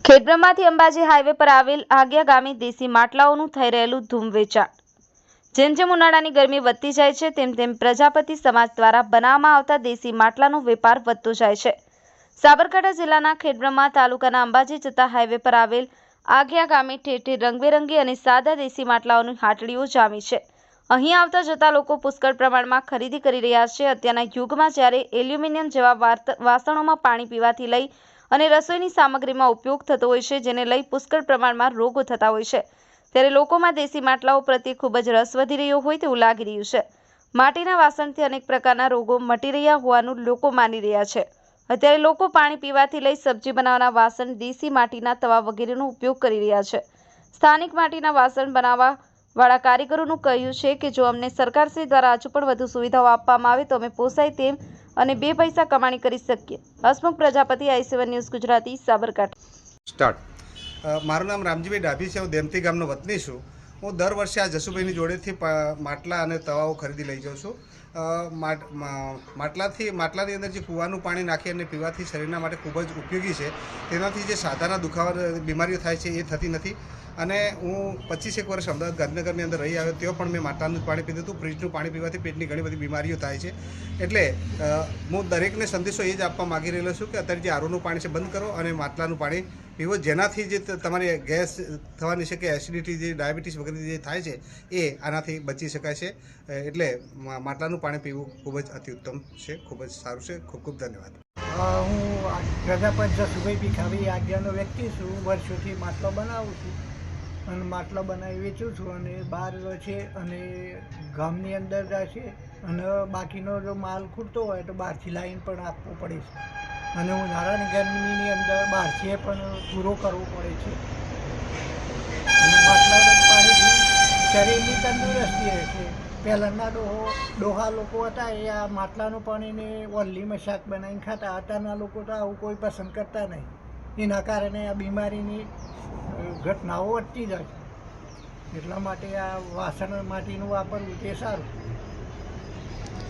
ખેડબ્રહ્માથી Ambaji highway પર આવેલ આગિયા ગામે દેશી માટલાઓનું થઈ રહેલું ધૂમ વેચાણ। જેમ જેમ ઉનાળાની ગરમી વધતી જાય છે તેમ તેમ પ્રજાપતિ સમાજ દ્વારા બનાવવામાં આવતા દેશી માટલાનો વેપાર વધતો જાય છે। સાબરકાંઠા જિલ્લાના ખેડબ્રહ્મા તાલુકાના અંબાજી જતા હાઈવે પર આવેલ આગિયા ગામે ઠેર ઠેર રંગબેરંગી અને સાદા દેશી માટલાઓની હાટડીઓ જામી છે। અહીં આવતા જતા લોકો પુષ્કળ પ્રમાણમાં ખરીદી કરી રહ્યા છે। અત્યારના યુગમાં જ્યારે એલ્યુમિનિયમ જેવા વાસણોમાં પાણી પીવાથી લઈ અને રસોઈની સામગ્રીમાં ઉપયોગ થતો હોય છે, જેને લઈ પુષ્કળ પ્રમાણમાં રોગો થતા હોય છે, ત્યારે લોકોમાં દેશી માટલાઓ પ્રત્યે ખૂબ જ રસ વધી રહ્યો હોય તેવું લાગી રહ્યું છે। માટીના વાસણથી અનેક પ્રકારના રોગો મટી રહ્યા હોવાનું લોકો માની રહ્યા છે। અત્યારે લોકો પાણી પીવાથી લઈ સબ્જી બનાવવાના વાસણ, દેશી માટીના તવા વગેરેનો ઉપયોગ કરી રહ્યા છે। સ્થાનિક માટીના વાસણ બનાવવાવાળા કારીગરોનું કહ્યું છે કે જો અમને સરકારશ્રી દ્વારા હજુ પણ વધુ સુવિધાઓ આપવામાં આવે તો અમે પોસાય તેમ અને બે પૈસા કમાણી કરી શકીએ। Hasmukh Prajapati, i7 news Gujarati, Sabarkantha. Start. મારું નામ રામજીભાઈ ડાભી છે। હું દેમતી ગામનો વતની છું। હું દર વર્ષે આ જસુભાઈની જોડેથી માટલા અને તવાઓ ખરીદી લઈ જાઉં છું। માટલાની અંદર જે કૂવાનું પાણી નાખી અને પીવાથી શરીરના માટે ખૂબ જ ઉપયોગી છે। તેનાથી જે સાધાના દુખાવા બીમારીઓ થાય છે એ થતી નથી। અને હું 25 વર્ષ અમદાવાદ ગાંધીનગરની અંદર રહી આવ્યો, ત્યાં પણ મેં માટલાનું જ પાણી પીધું હતું। ફ્રીજનું પાણી પીવાથી પેટની ઘણી બધી બીમારીઓ થાય છે। એટલે હું દરેકને સંદેશો એ જ આપવા માગી રહેલો છું કે અત્યારે જે આરોનું પાણી છે બંધ કરો અને માટલાનું પાણી પીવો, જેનાથી જે તમારી ગેસ થવાની છે કે એસિડિટી, જે ડાયાબિટીસ વગેરે જે થાય છે એ આનાથી બચી શકાય છે। એટલે માટલાનું પાણી પીવું ખૂબ જ અતિઉત્તમ છે, ખૂબ જ સારું છે। ખૂબ ખૂબ ધન્યવાદ। હું પ્રજાપતિ જસુભાઈ ભીખાભાઈ આજ્ઞાનો વ્યક્તિ છું। વર્ષોથી માટલો બનાવું છું અને માટલો બનાવી વેચું છું અને બહાર છે અને ગામની અંદર જાય છે અને બાકીનો જો માલ ખૂટતો હોય તો બહારથી લાવીને પણ આપવો પડે છે અને ઉનાળાની ગરમીની અંદર બહારથી પણ પૂરો કરવો પડે છે અને માટલાના પાણીથી શરીરની તંદુરસ્તી રહે છે। પહેલાંના ડોહા લોકો હતા એ આ માટલાનું પાણીને ઓલ્લીમાં શાક બનાવીને ખાતા। અત્યારના લોકો તો આવું કોઈ પસંદ કરતા નહીં, એના કારણે આ બીમારીની ઘટનાઓ વધતી જાય છે। એટલા માટે આ વાસણ માટીનું વાપરવું તે સારું।